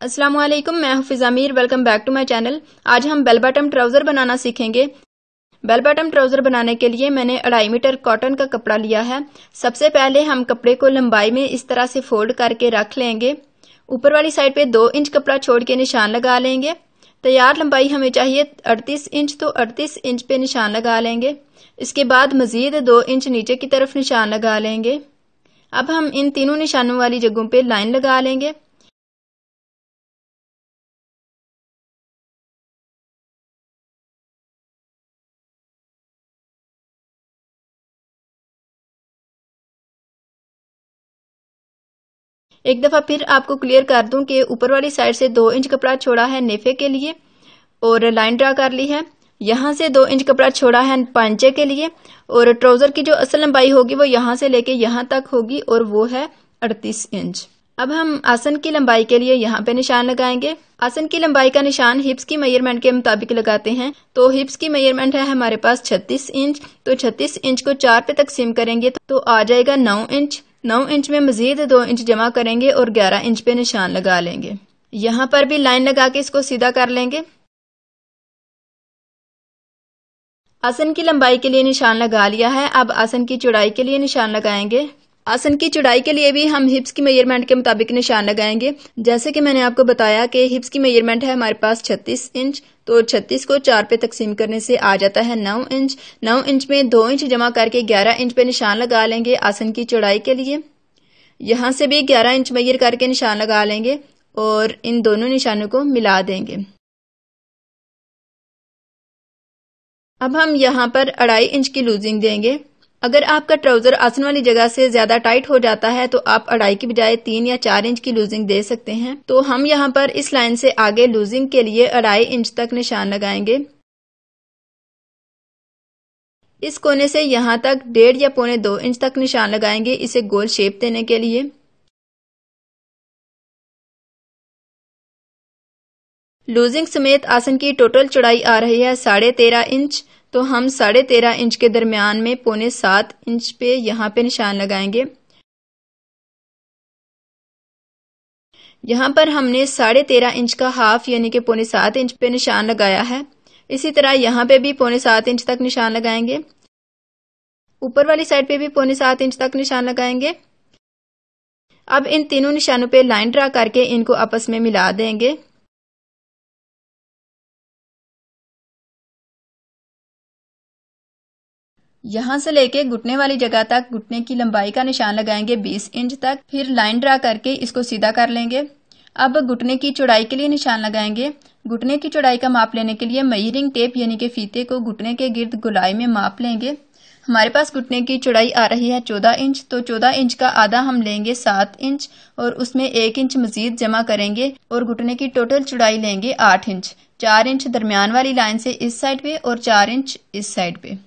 अस्सलाम वालेकुम, मैं हूं Fiza Mir. Welcome back to my channel. आज हम बेल बॉटम ट्राउजर बनाना सीखेंगे। बेल बॉटम ट्राउजर बनाने के लिए मैंने 2.5 मीटर कॉटन का कपड़ा लिया है। सबसे पहले हम कपड़े को लंबाई में इस तरह से फोल्ड करके रख लेंगे। ऊपर वाली साइड पे 2 इंच कपड़ा छोड़ के निशान लगा लेंगे। तैयार लंबाई हमें चाहिए 38 इंच, तो 38 इंच पे निशान लगा लेंगे। इसके बाद मजीद 2 इंच नीचे की तरफ निशान लगा लेंगे। अब हम इन तीनों निशानों वाली जगहों पे लाइन लगा लेंगे। एक दफा फिर आपको क्लियर कर दूं कि ऊपर वाली साइड से 2 इंच कपड़ा छोड़ा है नेफे के लिए और लाइन ड्रा कर ली है। यहाँ से 2 इंच कपड़ा छोड़ा है पांचे के लिए और ट्राउजर की जो असल लंबाई होगी वो यहाँ से लेके यहाँ तक होगी और वो है 38 इंच। अब हम आसन की लंबाई के लिए यहाँ पे निशान लगाएंगे। आसन की लंबाई का निशान हिप्स की मेजरमेंट के मुताबिक लगाते हैं। तो हिप्स की मेजरमेंट है हमारे पास 36 इंच, तो 36 इंच को 4 पे तकसीम करेंगे तो आ जाएगा 9 इंच। 9 इंच में मजीद 2 इंच जमा करेंगे और 11 इंच पे निशान लगा लेंगे। यहाँ पर भी लाइन लगा के इसको सीधा कर लेंगे। आसन की लंबाई के लिए निशान लगा लिया है। अब आसन की चौड़ाई के लिए निशान लगाएंगे। आसन की चौड़ाई के लिए भी हम हिप्स की मेजरमेंट के मुताबिक निशान लगाएंगे। जैसे कि मैंने आपको बताया कि हिप्स की मेजरमेंट है हमारे पास 36 इंच, तो 36 को 4 पे तकसीम करने से आ जाता है 9 इंच। 9 इंच में 2 इंच जमा करके 11 इंच पे निशान लगा लेंगे आसन की चौड़ाई के लिए। यहाँ से भी 11 इंच मेजर करके निशान लगा लेंगे और इन दोनों निशानों को मिला देंगे। अब हम यहाँ पर 2.5 इंच की लूजिंग देंगे। अगर आपका ट्राउजर आसन वाली जगह से ज्यादा टाइट हो जाता है तो आप 2.5 की बजाय 3 या 4 इंच की लूजिंग दे सकते हैं। तो हम यहाँ पर इस लाइन से आगे लूजिंग के लिए 2.5 इंच तक निशान लगाएंगे। इस कोने से यहाँ तक 1.5 या 1.25 इंच तक निशान लगाएंगे इसे गोल शेप देने के लिए। लूजिंग समेत आसन की टोटल चौड़ाई आ रही है 13.5 इंच, तो हम 13.5 इंच के दरमियान में 6.25 इंच पे यहाँ पे निशान लगाएंगे। यहाँ पर हमने 13.5 इंच का हाफ यानी कि 6.25 इंच पे निशान लगाया है। इसी तरह यहाँ पे भी 6.25 इंच तक निशान लगाएंगे। ऊपर वाली साइड पे भी 6.25 इंच तक निशान लगाएंगे। अब इन तीनों निशानों पे लाइन ड्रा करके इनको आपस में मिला देंगे। यहाँ से लेके घुटने वाली जगह तक घुटने की लंबाई का निशान लगाएंगे 20 इंच तक। फिर लाइन ड्रा करके इसको सीधा कर लेंगे। अब घुटने की चौड़ाई के लिए निशान लगाएंगे। घुटने की चौड़ाई का माप लेने के लिए मेजरिंग टेप यानी कि फीते को घुटने के गिर्द गोलाई में माप लेंगे। हमारे पास घुटने की चौड़ाई आ रही है 14 इंच, तो 14 इंच का आधा हम लेंगे 7 इंच और उसमें 1 इंच मजीद जमा करेंगे और घुटने की टोटल चौड़ाई लेंगे 8 इंच। 4 इंच दरमियान वाली लाइन से इस साइड पे और 4 इंच इस साइड पे।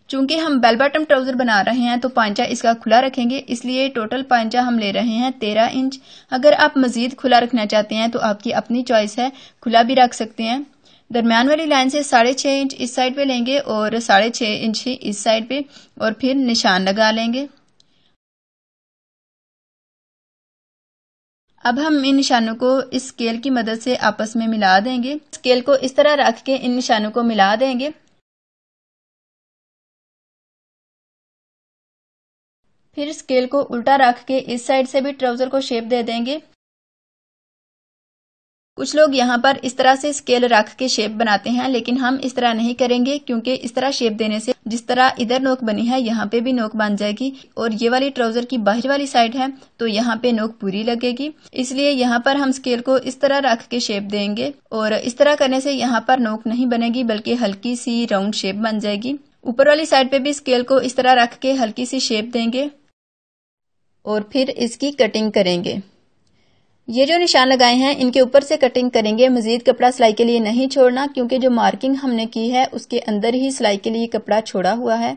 चूंकि हम बेल बॉटम ट्राउजर बना रहे हैं तो पांचा इसका खुला रखेंगे, इसलिए टोटल पांचा हम ले रहे हैं 13 इंच। अगर आप मजीद खुला रखना चाहते हैं तो आपकी अपनी चॉइस है, खुला भी रख सकते हैं। दरमियान वाली लाइन से 6.5 इंच इस साइड पे लेंगे और 6.5 इंच ही इस साइड पे और फिर निशान लगा लेंगे। अब हम इन निशानों को इस स्केल की मदद से आपस में मिला देंगे। स्केल को इस तरह रख के इन निशानों को मिला देंगे। फिर स्केल को उल्टा रख के इस साइड से भी ट्राउजर को शेप दे देंगे। कुछ लोग यहाँ पर इस तरह से स्केल रख के शेप बनाते हैं, लेकिन हम इस तरह नहीं करेंगे क्योंकि इस तरह शेप देने से जिस तरह इधर नोक बनी है यहाँ पे भी नोक बन जाएगी और ये वाली ट्राउजर की बाहर वाली साइड है तो यहाँ पे नोक पूरी लगेगी। इसलिए यहाँ पर हम स्केल को इस तरह रख के शेप देंगे और इस तरह करने से यहाँ पर नोक नहीं बनेगी बल्कि हल्की सी राउंड शेप बन जाएगी। ऊपर वाली साइड पे भी स्केल को इस तरह रख के हल्की सी शेप देंगे और फिर इसकी कटिंग करेंगे। ये जो निशान लगाए हैं इनके ऊपर से कटिंग करेंगे, मजीद कपड़ा सिलाई के लिए नहीं छोड़ना क्योंकि जो मार्किंग हमने की है उसके अंदर ही सिलाई के लिए कपड़ा छोड़ा हुआ है।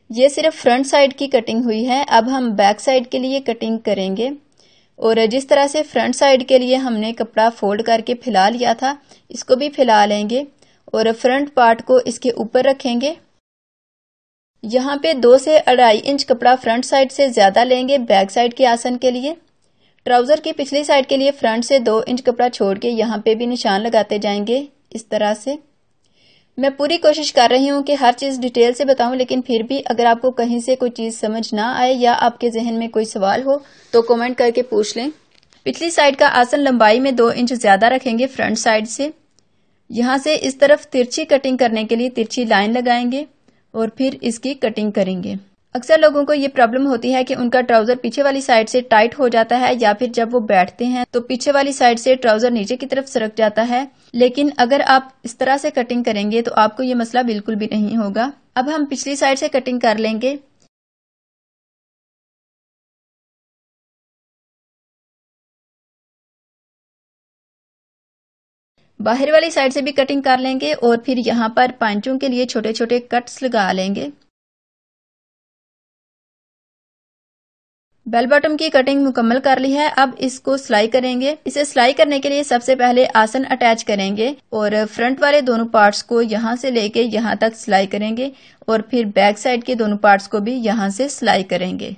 ये सिर्फ फ्रंट साइड की कटिंग हुई है। अब हम बैक साइड के लिए कटिंग करेंगे और जिस तरह से फ्रंट साइड के लिए हमने कपड़ा फोल्ड करके फैला लिया था इसको भी फैला लेंगे और फ्रंट पार्ट को इसके ऊपर रखेंगे। यहाँ पे 2 से 2.5 इंच कपड़ा फ्रंट साइड से ज्यादा लेंगे बैक साइड के आसन के लिए। ट्राउजर की पिछली साइड के लिए फ्रंट से 2 इंच कपड़ा छोड़ के यहाँ पे भी निशान लगाते जाएंगे इस तरह से। मैं पूरी कोशिश कर रही हूँ कि हर चीज डिटेल से बताऊं, लेकिन फिर भी अगर आपको कहीं से कोई चीज समझ ना आए या आपके जहन में कोई सवाल हो तो कमेंट करके पूछ लें। पिछली साइड का आसन लंबाई में 2 इंच ज्यादा रखेंगे फ्रंट साइड से। यहाँ से इस तरफ तिरछी कटिंग करने के लिए तिरछी लाइन लगाएंगे और फिर इसकी कटिंग करेंगे। अक्सर लोगों को ये प्रॉब्लम होती है कि उनका ट्राउजर पीछे वाली साइड से टाइट हो जाता है या फिर जब वो बैठते हैं तो पीछे वाली साइड से ट्राउजर नीचे की तरफ सरक जाता है। लेकिन अगर आप इस तरह से कटिंग करेंगे तो आपको ये मसला बिल्कुल भी नहीं होगा। अब हम पिछली साइड से कटिंग कर लेंगे। बाहर वाली साइड से भी कटिंग कर लेंगे और फिर यहाँ पर पांचों के लिए छोटे छोटे कट्स लगा लेंगे। बेल बॉटम की कटिंग मुकम्मल कर ली है। अब इसको सिलाई करेंगे। इसे सिलाई करने के लिए सबसे पहले आसन अटैच करेंगे और फ्रंट वाले दोनों पार्ट्स को यहाँ से लेके यहाँ तक सिलाई करेंगे और फिर बैक साइड के दोनों पार्ट्स को भी यहाँ से सिलाई करेंगे।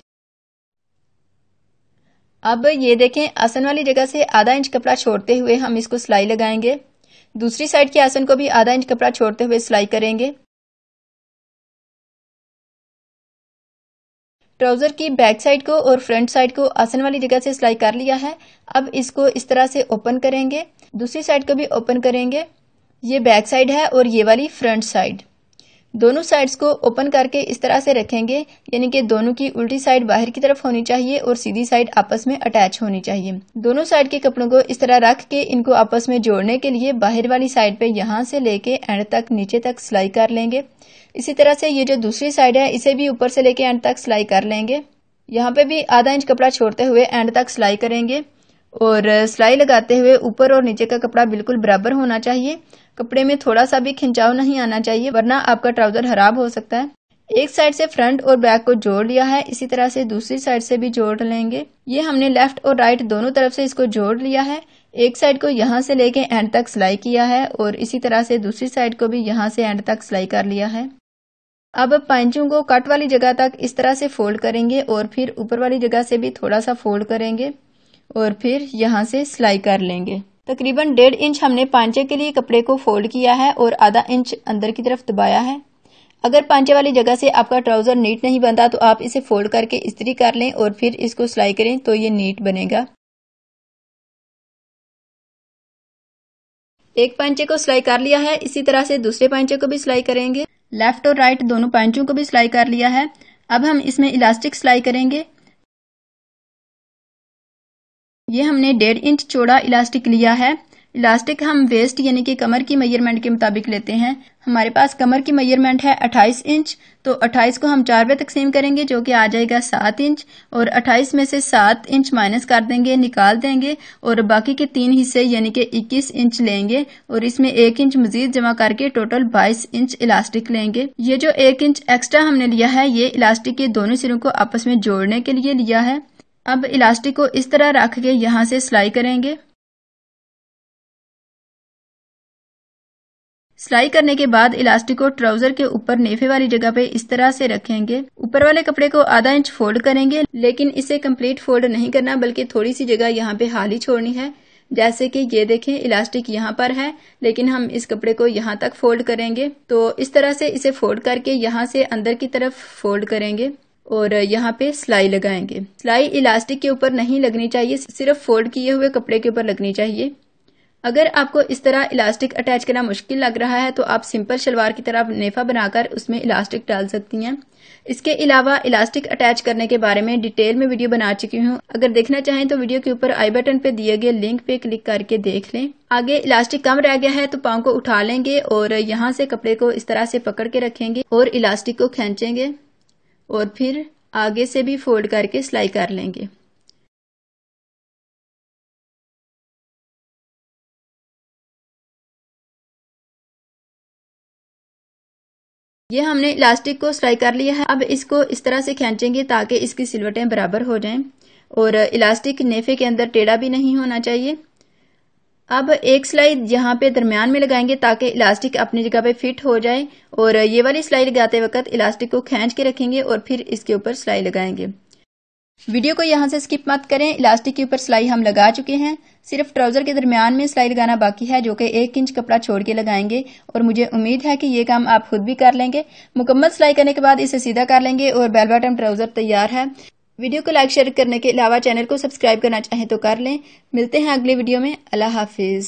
अब ये देखें, आसन वाली जगह से आधा इंच कपड़ा छोड़ते हुए हम इसको सिलाई लगाएंगे। दूसरी साइड के आसन को भी आधा इंच कपड़ा छोड़ते हुए सिलाई करेंगे। ट्राउजर की बैक साइड को और फ्रंट साइड को आसन वाली जगह से सिलाई कर लिया है। अब इसको इस तरह से ओपन करेंगे, दूसरी साइड को भी ओपन करेंगे। ये बैक साइड है और ये वाली फ्रंट साइड। दोनों साइड्स को ओपन करके इस तरह से रखेंगे, यानी कि दोनों की उल्टी साइड बाहर की तरफ होनी चाहिए और सीधी साइड आपस में अटैच होनी चाहिए। दोनों साइड के कपड़ों को इस तरह रख के इनको आपस में जोड़ने के लिए बाहर वाली साइड पे यहाँ से लेके एंड तक नीचे तक सिलाई कर लेंगे। इसी तरह से ये जो दूसरी साइड है इसे भी ऊपर से लेके एंड तक सिलाई कर लेंगे। यहाँ पे भी आधा इंच कपड़ा छोड़ते हुए एंड तक सिलाई करेंगे और सिलाई लगाते हुए ऊपर और नीचे का कपड़ा बिल्कुल बराबर होना चाहिए। कपड़े में थोड़ा सा भी खिंचाव नहीं आना चाहिए, वरना आपका ट्राउजर खराब हो सकता है। एक साइड से फ्रंट और बैक को जोड़ लिया है, इसी तरह से दूसरी साइड से भी जोड़ लेंगे। ये हमने लेफ्ट और राइट दोनों तरफ से इसको जोड़ लिया है। एक साइड को यहाँ से लेके एंड तक सिलाई किया है और इसी तरह से दूसरी साइड को भी यहाँ से एंड तक सिलाई कर लिया है। अब पांचों को कट वाली जगह तक इस तरह से फोल्ड करेंगे और फिर ऊपर वाली जगह से भी थोड़ा सा फोल्ड करेंगे और फिर यहाँ से सिलाई कर लेंगे। तकरीबन 1.5 इंच हमने पांचे के लिए कपड़े को फोल्ड किया है और आधा इंच अंदर की तरफ दबाया है। अगर पांचे वाली जगह से आपका ट्राउजर नीट नहीं बनता तो आप इसे फोल्ड करके इस्त्री कर लें और फिर इसको सिलाई करें तो ये नीट बनेगा। एक पांचे को सिलाई कर लिया है, इसी तरह से दूसरे पांचे को भी सिलाई करेंगे। लेफ्ट और राइट दोनों पांचों को भी सिलाई कर लिया है। अब हम इसमें इलास्टिक सिलाई करेंगे। ये हमने 1.5 इंच चौड़ा इलास्टिक लिया है। इलास्टिक हम वेस्ट यानी कि कमर की मेजरमेंट के मुताबिक लेते हैं। हमारे पास कमर की मेजरमेंट है 28 इंच, तो 28 को हम 4 में तकसीम करेंगे जो कि आ जाएगा 7 इंच और 28 में से 7 इंच माइनस कर देंगे, निकाल देंगे और बाकी के 3 हिस्से यानी कि 21 इंच लेंगे और इसमें 1 इंच मजीद जमा करके टोटल 22 इंच इलास्टिक लेंगे। ये जो 1 इंच एक्स्ट्रा हमने लिया है ये इलास्टिक के दोनों सिरों को आपस में जोड़ने के लिए लिया है। अब इलास्टिक को इस तरह रख के यहाँ से सिलाई करेंगे। सिलाई करने के बाद इलास्टिक को ट्राउजर के ऊपर नेफे वाली जगह पे इस तरह से रखेंगे। ऊपर वाले कपड़े को आधा इंच फोल्ड करेंगे, लेकिन इसे कंप्लीट फोल्ड नहीं करना बल्कि थोड़ी सी जगह यहाँ पे खाली छोड़नी है। जैसे कि ये देखें, इलास्टिक यहाँ पर है लेकिन हम इस कपड़े को यहाँ तक फोल्ड करेंगे। तो इस तरह से इसे फोल्ड करके यहाँ से अंदर की तरफ फोल्ड करेंगे और यहाँ पे सिलाई लगाएंगे। सिलाई इलास्टिक के ऊपर नहीं लगनी चाहिए, सिर्फ फोल्ड किए हुए कपड़े के ऊपर लगनी चाहिए। अगर आपको इस तरह इलास्टिक अटैच करना मुश्किल लग रहा है तो आप सिंपल शलवार की तरह नेफा बनाकर उसमें इलास्टिक डाल सकती हैं। इसके अलावा इलास्टिक अटैच करने के बारे में डिटेल में वीडियो बना चुकी हूँ। अगर देखना चाहें तो वीडियो के ऊपर आई बटन पे दिए गए लिंक पे क्लिक करके देख लें। आगे इलास्टिक कम रह गया है तो पाँव को उठा लेंगे और यहाँ से कपड़े को इस तरह से पकड़ के रखेंगे और इलास्टिक को खींचेंगे और फिर आगे से भी फोल्ड करके सिलाई कर लेंगे। ये हमने इलास्टिक को सिलाई कर लिया है। अब इसको इस तरह से खींचेंगे ताकि इसकी सिलवटें बराबर हो जाएं और इलास्टिक नेफे के अंदर टेढ़ा भी नहीं होना चाहिए। अब एक सिलाई यहाँ पे दरमियान में लगाएंगे ताकि इलास्टिक अपनी जगह पे फिट हो जाए, और ये वाली सिलाई लगाते वक्त इलास्टिक को खींच के रखेंगे और फिर इसके ऊपर सिलाई लगाएंगे। वीडियो को यहाँ से स्किप मत करें। इलास्टिक के ऊपर सिलाई हम लगा चुके हैं, सिर्फ ट्राउजर के दरमियान में सिलाई लगाना बाकी है, जो कि 1 इंच कपड़ा छोड़ के लगाएंगे, और मुझे उम्मीद है कि ये काम आप खुद भी कर लेंगे। मुकम्मल सिलाई करने के बाद इसे सीधा कर लेंगे और बेल बॉटम ट्राउजर तैयार है। वीडियो को लाइक शेयर करने के अलावा चैनल को सब्सक्राइब करना चाहें तो कर लें। मिलते हैं अगली वीडियो में। अल्लाह हाफिज।